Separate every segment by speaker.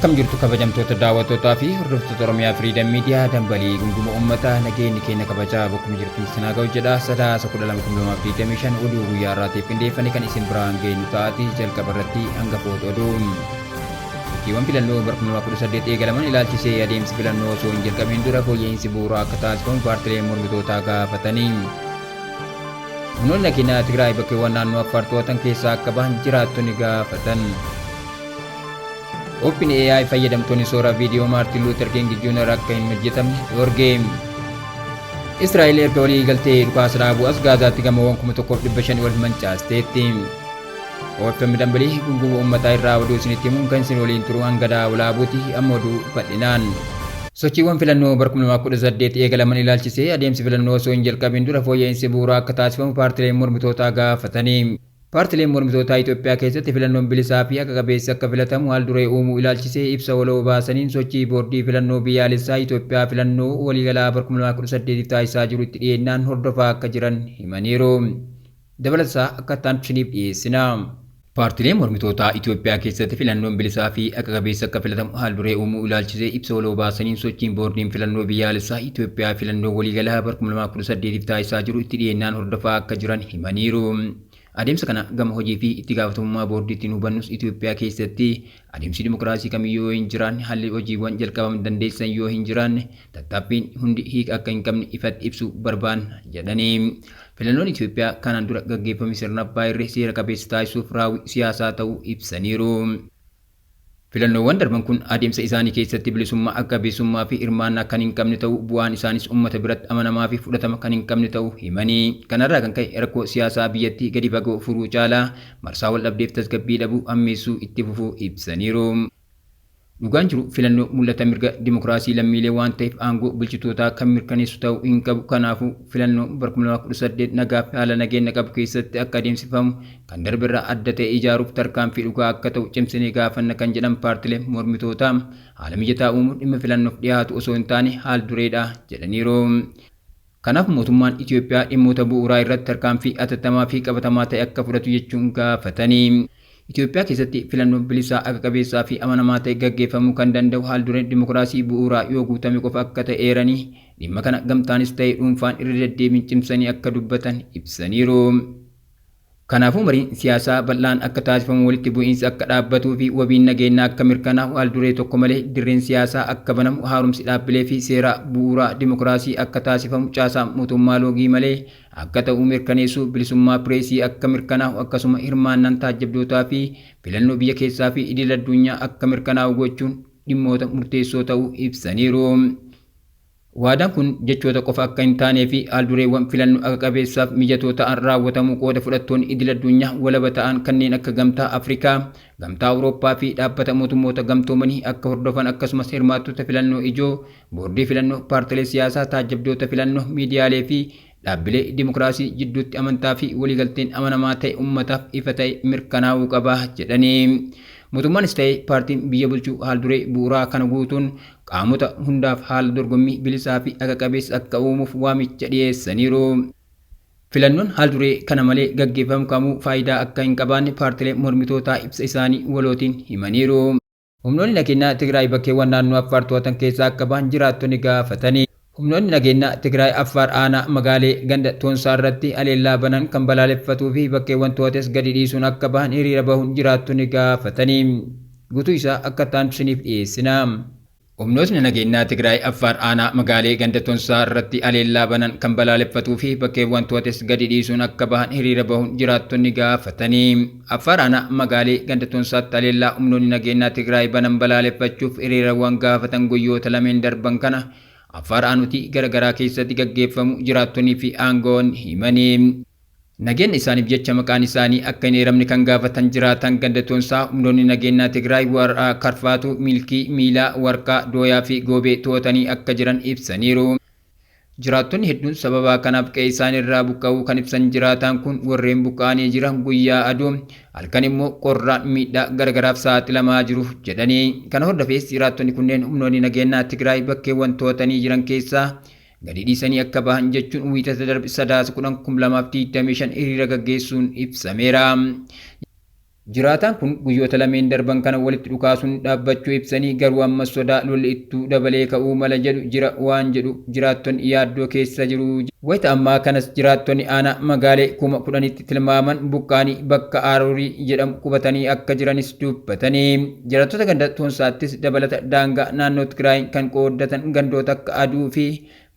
Speaker 1: Akkam jirtu kabajamtoota daawwattootaa fi hordoftoota Oromiyaa Freedom Media dambalii gunguma uummataa nageenyi keenya kabajaa bakkuma jirtu sinaa ga'u jedha. Sadaasa 1225 oduu guyyaa irraatiif qindeeffame kan isin biraan geenyu ta'ati jalqaba irratti hangafoota oduu. Hojiiwwan filannoo bara 2018 eegalaman ilaalchisee adeemsi filannoo osoo hin jalqabiin dura fooyya'insi bu'uuraa akka taasifamu paartileen mormitootaa gaafatanii. Humnoonni nageenyaa Tigraay bakkeewwan naannoo Affaar to'atan keessaa akka bahan jiraattonni gaafatan. OpenAI fayyadamtoonni suuraa viidiyoo Maartin Luuter King Jr akka hin hojjetamne dhorge. Israa'el erga walii galtee dhukaasa dhaabuu as Gaazaatti gamoowwan 1500 ol mancaasteetti. OFM dambalii gunguma uummataa irraa oduu isinitti himuun kan isin waliin turu hanga daawulaabuuti amma oduu bal'inaan. Sochiiwwan filannoo bara 2018 eegalaman ilaalchisee adeemsi filannoo osoo hin jalqabiin dura fooyya'insi bu'uuraa akka taasifamu paartileen mormitootaa gaafatanii. Paartileen mormitootaa Itoophiyaa keessatti filannoon bilisaa fi akka qabeessi akka filatamu haal duree uumuu ilaalchisee ibsa waloo baasaniin sochii boordii filannoo biyyaalessaa Itoophiyaa filannoo waliigalaa bara 2018 taasisaa jiru itti dhiyeennaan hordofaa akka jiran himaniiru. Dabalataa akka taanibsiniif dhiyeessina. Paartileen mormitootaa Itoophiyaa keessatti filannoon bilisaa fi akka qabeessi akka filatamu haal duree uumuu ilaalchisee ibsa waloo baasaniin sochiin boordiin filannoo biyyaalessaa Itoophiyaa filannoo waliigalaa bara 2018 taasisaa jiru itti dhiyeennaan hordofaa akka jiran himaniiru. Adeemsa kana gama hojii fi itti gaafatamummaa boordiitiin hubannus Itoophiyaa keessatti adeemsi dimokiraasii kamiyyuu hin jiraanne haalli hojiiwwan jalqabaman dandeessan yoo hin jiraanne tattaaffiin hundi hiika akka hin qabne ifatti ibsuu barbaanna jedhanii. Filannoon Itoophiyaa kanaan dura gaggeeffame sirna abbaa irree seera qabeessa taasisuuf raawwii siyaasaa ta'uu ibsaniiru. Filannoowwan darban kun adeemsa isaanii keessatti bilisummaa akka beessummaa fi hirmaannaa kan hin qabne ta'uu bu'aan isaanis uummata biratti amanamaa fi fudhatama kan hin qabne ta'uu himanii. Kanarraa kan ka'e rakkoo siyaasaa biyyattii gadi fagoo furuu caalaa marsaa wal dhabdeef tasgabbii dhabuu ammeessuu itti fufuu ibsaniiru. Dhugaan jiru filannoo mul'ata mirga dimokiraasii lammiilee waan ta'eef aangoo bulchitootaa kan mirkaneessu ta'uu hin qabu. Kanaafuu filannoo bara 2018 nagaa fi haala nageenya qabu keessatti akka adeemsifamu kan darbe irraa adda ta'e ijaaruuf tarkaanfii dhugaa akka ta'u cimsinee gaafanna kan jedhan paartileen mormitootaa haala mijataa uumuu dhimma filannoof dhiyaatu osoo hin taane haal dureedha jedhaniiru. Kanaaf mootummaan Itoophiyaa dhimmoota bu'uuraa irratti tarkaanfii atattamaa fi qabatamaa ta'e akka fudhatu jechuun gaafatanii. Itoophiyaa keessatti filannoon bilisaa akka qabeessaa fi amanamaa ta'e gaggeeffamuu kan danda'u haal dureen dimokiraasii bu'uuraa yoo guutame qofa akka ta'e eeranii dhimma kana gamtaanis ta'e dhuunfaan irra deddeebiin cimsanii akka dubbatan ibsaniiru. Kanaafuu mariin siyaasaa bal'aan akka taasifamu walitti bu'iinsi akka dhaabbatuu fi wabiin nageenyaa akka mirkanaa'u haal duree tokko malee dirreen siyaasaa akka banamu haaromsi dhaabbilee fi seera bu'uuraa dimokiraasii akka taasifamu caasaa mootummaa loogii malee akka ta'u mirkaneessuu bilisummaa pireesii akka mirkanaa'u akkasuma hirmaannaan taajjabdootaa fi filannoo biyya keessaa fi idil addunyaa akka mirkanaa'u gochuun dhimmoota murteessoo ta'uu ibsaniiru. Waadaan kun jechoota qofa akka hin taanee fi haal dureewwan filannoo akka qabeessaaf mijatoo ta'an raawwatamuu qooda fudhattoonni idil addunyaa walaba ta'an kanneen akka gamtaa Afrikaa, gamtaa Awurooppaa fi dhaabbata mootummoota gamtoomanii akka hordofan akkasumas hirmaattota filannoo ijoo, boordii filannoo, paartilee siyaasaa, taajjabdoota filannoo, miidiyaalee fi dhaabbilee dimokiraasii jidduutti amantaa fi waliigalteen amanamaa ta'e uummataaf ifa ta'e mirkanaa'uu qaba jedhanii. Mootummaanis ta'e paartiin biyya bulchuu haal duree bu'uuraa kana guutuun qaamota hundaaf haala dorgommii bilisaa fi haqa qabeessa akka uumuuf waamicha dhiyeessaniiru. Filannoon haal duree kana malee gaggeeffamu kamuu faayidaa akka hin qabaanne paartilee mormitootaa ibsa isaanii walootiin himaniiru. Humnoonni nageenyaa Tigraay bakkeewwan naannoo Affaar to'atan keessaa akka bahan jiraattonni gaafatanii. Humnoonni nageenyaa Tigraay Affaar aanaa magaalee ganda Toonsaa irratti aleellaa banan kan balaaleffatuu fi bakkeewwan to'ates gadi dhiisuun akka bahan hiriira bahuun jiraattonni gaafatanii. Guutuu isaa akka taanibsiniif dhiyeessina. Humnootni nageenyaa Tigraay Affaar aanaa magaalee ganda Toonsaa irratti aleellaa banan kan balaaleffatuu fi bakkeewwan to'ates gadi dhiisuun akka bahan hiriira bahuun jiraattonni gaafatanii. Affaar aanaa magaalee ganda Toonsaatti aleellaa humnoonni nageenyaa Tigraay banan balaaleffachuuf hiriirawwan gaafatan guyyoota lameen darban kana Affaar aanutii garaagaraa keessatti gaggeeffamu jiraattonnii fi aangoon himanii. Nageenya isaaniif jecha maqaan isaanii akka hin eeramne kan gaafatan jiraatan ganda Toonsaa humnoonni nageenyaa Tigraay warra Karfaatu, Milkii, Miilaa, Warqaa, Dooyaa fi Goobee to'atanii akka jiran ibsaniiru. Jiraattonni hedduun sababa kanaaf qe'ee isaanii irraa buqqa'uu kan ibsan jiraatan kun warreen buqqa'anii jiran guyyaa aduu halkan immoo qorraan miidhaa garagaraaf saaxilamaa jiru jedhanii. Kana hordofees jiraattonni kunneen humnoonni nageenyaa Tigraay bakkeewwan to'atanii jiran keessaa gadi dhiisanii akka bahan jechuun wiixata darbe sadaasa 10,2025 hiriira gaggeessuun ibsameera. Jiraataan kun guyyoota lameen darban kana walitti dhukaasuun dhaabbachuu ibsanii garuu ammas sodaa lolli ittuu dabalee ka'uu mala jedhu jira waan jedhu jiraattonni yaaddoo keessa jiru. Wayita ammaa kanas jiraattonni aanaa magaalee 10,000tti tilmaaman buqqaanii bakka Aarorii jedhamu qubatanii akka jiranis dubbatanii. Jiraattota ganda Toonsaattis dabalata daangaa naannoo Tigraay kan qooddatan gandoota akka Aduu fi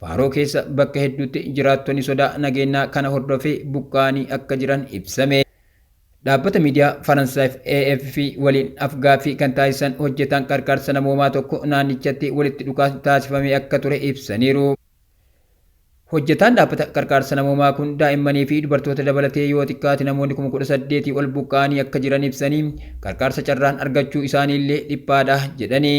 Speaker 1: Faaroo keessa bakka hedduutti jiraattonni sodaa nageenyaa kana hordofee buqqaanii akka jiran ibsame. Dhaabbata miidiyaa Faransaayif AFP waliin afgaaffii kan taasisan hojjetaan qarqaarsa namoomaa tokko naannichatti walitti dhukaasni taasifamee akka ture ibsaniiru. Hojjetaan dhaabbata qarqaarsa namoomaa kun daa'immanii fi dubartoota dabalatee yoo xiqqaate namoonni 18,000 ol buqqaanii akka jiran ibsanii qarqaarsa carraan argachuu isaaniillee dhiphaadha jedhanii.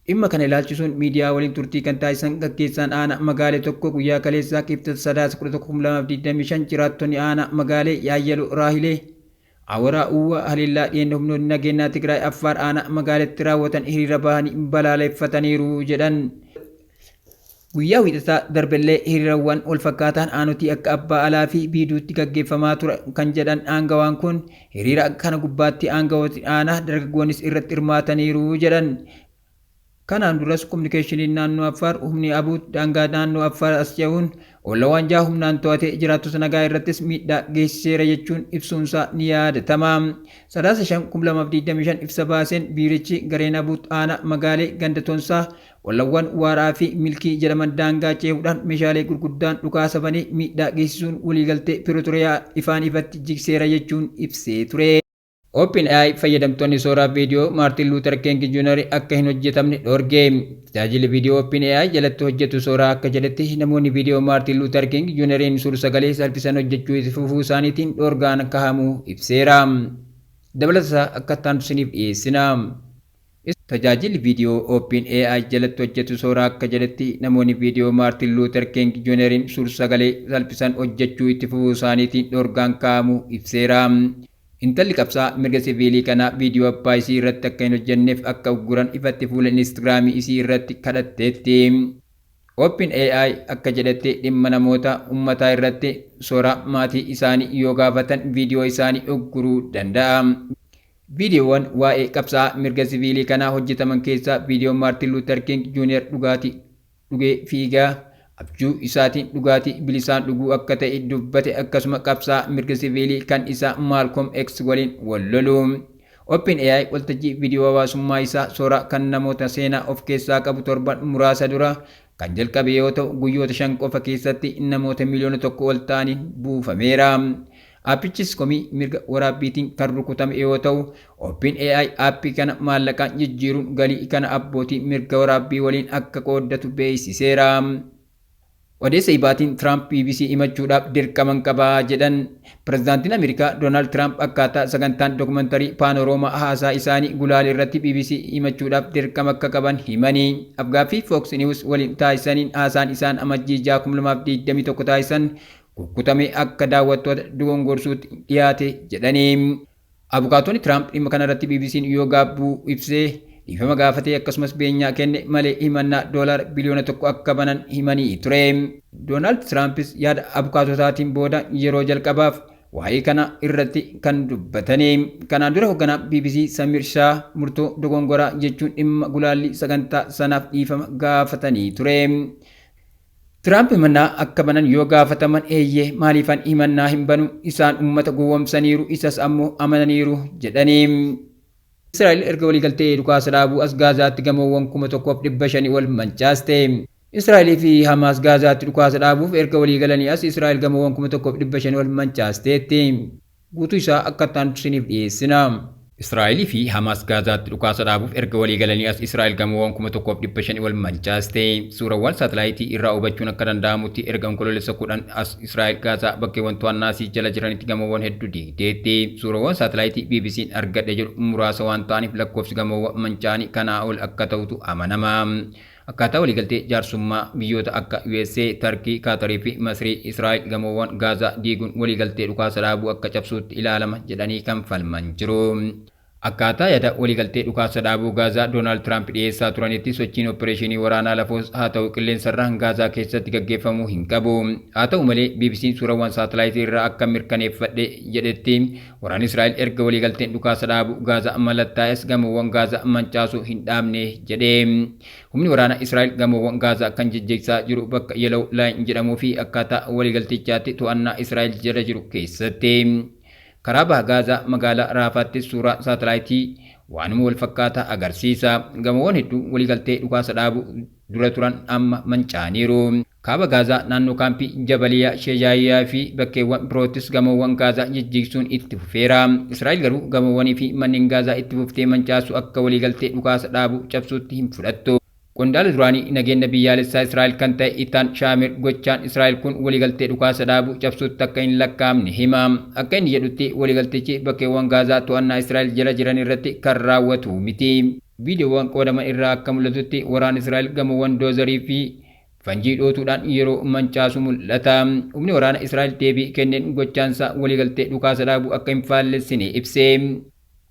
Speaker 1: Dhimma kana ilaalchisuun miidiyaa waliin turtii kan taasisan gaggeessaan aanaa magaalee tokko guyyaa kaleessaa Kibxata Sadaasa 11/2025 jiraattonni aanaa magaalee Yaayyaloo Raahilee Awwaraa Uwwa Haliillaa dhiyeenya humnoonni nageenyaa Tigraay Affaar aanaa magaaleetti raawwatan hiriira bahanii balaaleffataniiru jedhan. Guyyaa wiixataa darbellee hiriirawwan wal fakkaataan aanotii akka Abbaa Alaa fi Biiduutti gaggeeffamaa ture kan jedhan aangawaan kun hiriira kana gubbaatti aangawooti aanaa dargaggoonnis irratti hirmaataniiru jedhan. Kanaan duras kominikeeshiniin naannoo Affaar humni Abuut daangaa naannoo Affaar as ce'uun olla waanjaa humnaan to'atee jiraattota nagaa irrattis miidhaa geessiseera jechuun ibsuunsaa ni yaadatama. Sadaasa 5/2025 ibsa baaseen biirichi gareen Abuut aanaa magaalee ganda Toonsaa wallawwan waaraa fi milkii jedhaman daangaa ce'uudhaan meeshaalee gurguddaan dhukaasa banee miidhaa geessisuun waliigaltee Pirootoriyaa ifaan ifatti jigseera jechuun ibsee ture. OpenAI fayyadamtoonni suuraa viidiyoo Maartin Luuter King Jr. akka hin hojjetamne dhorge. Tajaajilli viidiyoo OpenAI jalatti hojjetu suuraa akka jedhetti namoonni viidiyoo Maartin Luuter King Jr. suur-sagalee salphisan hojjechuu itti fufuu isaaniitiin dhorgaan kaa'amuu ibseera. Dabalataa akka taantusiniif dhiyeessina. Tajaajilli viidiyoo OpenAI jalatti hojjetu suuraa akka jedhetti namoonni viidiyoo Maartin Luuter King Jr. suur-sagalee salphisan hojjechuu itti fufuu isaaniitiin dhorgaan kaa'amuu ibseera. Intalli qabsaa mirga siviilii kana viidiyoo abbaa isii irratti akka hin hojjenneef akka ugguran ifatti fuula Instagramii isii irratti kadhatteetti. OpenAI akka jedhetti dhimma namoota uummataa irratti suuraa maatii isaanii yoo gaafatan viidiyoo isaanii ugguruu danda'a. Viidiyoowwan waa'ee qabsaa mirga siviilii kanaa hojjetaman keessaa viidiyoon Maartin Luuter King Jr. dhugaatii dhugee fiigaa abjuu isaatiin dhugaatii bilisaan dhuguu akka ta'e dubbate akkasuma qabsaa mirga siviilii kan isaa Malcolm X waliin wal lolu. OpenAI waltajjii viidiyoo hawaasummaa isaa suuraa kan namoota seenaa of keessaa qabu torban muraasa dura kan jalqabe yoo ta'u guyyoota 5 qofa keessatti namoota miliyoona 1 ol ta'aniin buufameera. Aappichis komii mirga waraabbiitiin kan rukutame yoo ta'u OpenAI aappii kana maallaqaan jijjiiruun galii kana abbootii mirga waraabbii waliin akka qooddatu beeksiseera. Odeessa ibaatiin Trump BBC himachuudhaaf dirqaman qabaa jedhan. Pireezidaantiin Ameerikaa Doonaald Tiraamp akkaataa sagantaan dookumantarii Paanooroomaa haasaa isaanii gulaalee irratti BBC himachuudhaaf dirqama akka qaban himanii. Afgaaffii Fox News waliin taasisaniin haasaan isaan amajjii 2021 taasisan kukkutamee akka daawwattoota dogongorsuutti dhiyaate jedhanii. Abukaatonni Tiraamp dhimma kanarratti BBC'n yoo gaabbuu ibsee dhiifama gaafatee akkasumas beenyaa kenne malee himannaa $1 biliyoona akka banan himanii ture. Doonaald Tiraampis yaada abukaatotaatiin booda yeroo jalqabaaf waa'ee kana irratti kan dubbatanii. Kanaan dura hoogganaa BBC Samir Shah murtoo dogongoraa jechuun dhimma gulaallii sagantaa sanaaf dhiifama gaafatanii ture. Tiraamp himannaa akka banan yoo gaafataman eeyyee maaliifan himannaa hin banu isaan uummata gowwoomsaniiru isas ammoo amananiiru jedhanii. Israa'el erga waliigaltee dhukaasa dhaabuu as Gaazaatti gamoowwan 1,500 ol mancaaste. Israa'el fi Hamaas Gaazaatti dhukaasa dhaabuuf erga waliigalanii as Israa'el gamoowwan 1,500 ol mancaasteetti. Guutuu isaa akka taantusiniif dhiyeessina. Israa'el fi Hamaas Gaazaatti dhukaasa dhaabuuf erga waliigalanii as Israa'el gamoowwan 1,500 ol mancaaste. Suurawwan saatalaayitii irraa hubachuun akka danda'amutti erga onkoloolessa 10 as Israa'el Gaazaa bakkeewwan to'annaasii jala jiranitti gamoowwan hedduu diigdeetti. Suurawwan saatalaayitii BBC'n argadhe jedhu muraasa waan ta'aniif lakkoofsi gamoowwan mancaanii kanaa ol akka ta'utu amanama. Akkaataa waliigaltee jaarsummaa biyyoota akka USA, Turkii, Kaatarii fi Masrii Israa'el gamoowwan Gaazaa diiguun waliigaltee dhukaasa dhaabuu akka cabsuutti ilaalama jedhanii kan falman jiru. Akkaataa yaada waliigaltee dhukaasa dhaabuu Gaazaa Doonaald Tiraamp dhiyeessaa turanitti sochiin opereeshinii waraanaa lafoos haa ta'u qilleensarraan Gaazaa keessatti gaggeeffamuu hin qabu. Haa ta'u malee BBC'n suurawwan saatalaayitii irraa akka mirkaneeffadhe jedhetti waraanni Israa'el erga waliigalteen dhukaasa dhaabuu Gaazaa mallattaa'es gamoowwan Gaazaa mancaasuu hin dhaabne jedhe. Humni waraanaa Israa'el gamoowwan Gaazaa kan jijjiirsaa jiru bakka Yellow Line jedhamuu fi akkaataa waliigaltichaatti to'annaa Israa'el jala jiru keessatti. Karaa baha Gaazaa magaalaa Raafaatti suuraa saatalaayitii waanuma wal fakkaataa agarsiisa. Gamoowwan hedduu waliigaltee dhukaasa dhaabuu dura turan amma mancaaniiru. Kaaba Gaazaa naannoo kaampii Jabaliyaa Sheejaayiyaa fi bakkeewwan birootis gamoowwan Gaazaa jijjiirsuun itti fufeera. Israa'el garuu gamoowwanii fi manneen Gaazaa itti fuftee mancaasu akka waliigaltee dhukaasa dhaabuu cabsuutti hin fudhattu. Qondaala duraanii nageenya biyyaalessaa Israa'el kan ta'e Itaan Shaamir gochaan Israa'el kun waliigaltee dhukaasa dhaabuu cabsuutti akka hin lakkaa'amne hima. Akka inni jedhutti waliigaltichi bakkeewwan Gaazaa to'annaa Israa'el jala jiran irratti kan raawwatu miti. Viidiyoowwan qoodaman irraa akka mul'atutti waraanni Israa'el gamoowwan doozarii fi fanjii dhootuudhaan yeroo mancaasu mul'ata. Humni waraana Israa'el deebii kenneen gochaansa waliigaltee dhukaasa dhaabuu akka hin faallessine ibse.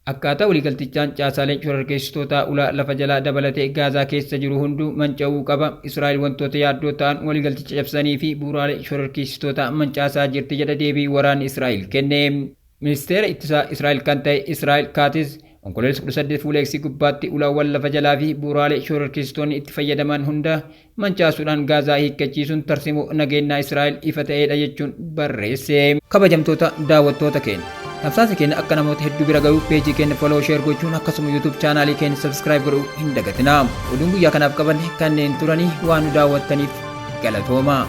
Speaker 1: Akkaataa waliigaltichaan caasaaleen shororkeessitoota ulaa lafa jalaa dabalatee Gaazaa keessa jiru hunduu manca'uu qaba. Israa'el wantoota yaaddoo ta'an waliigalticha cabsanii fi bu'uuraalee shororkeessitoota mancaasaa jirti jedha deebii waraanni Israa'el kenne. Ministeera ittisaa Israa'el kan ta'e Israa'el Kaatis onkoloolessa 18 fuuleeksii gubbaatti ulaawwan lafa jalaa fi bu'uuraalee shororkeessitoonni itti fayyadaman hunda mancaasuudhaan Gaazaa hiikkachiisuun tarsimoo nageenyaa Israa'el ifa ta'eedha jechuun barreesse. Kabajamtoota daawwattoota keenya. Tamsaasa keenya akka namoota hedduu bira ga'u peejii keenya follow share gochuun akkasuma YouTube chaanaalii keenya subscribe godhuu hin dagatinaa. Oduun guyyaa kanaaf qabanne kanneen turanii waan nu daawwattaniif galatooma.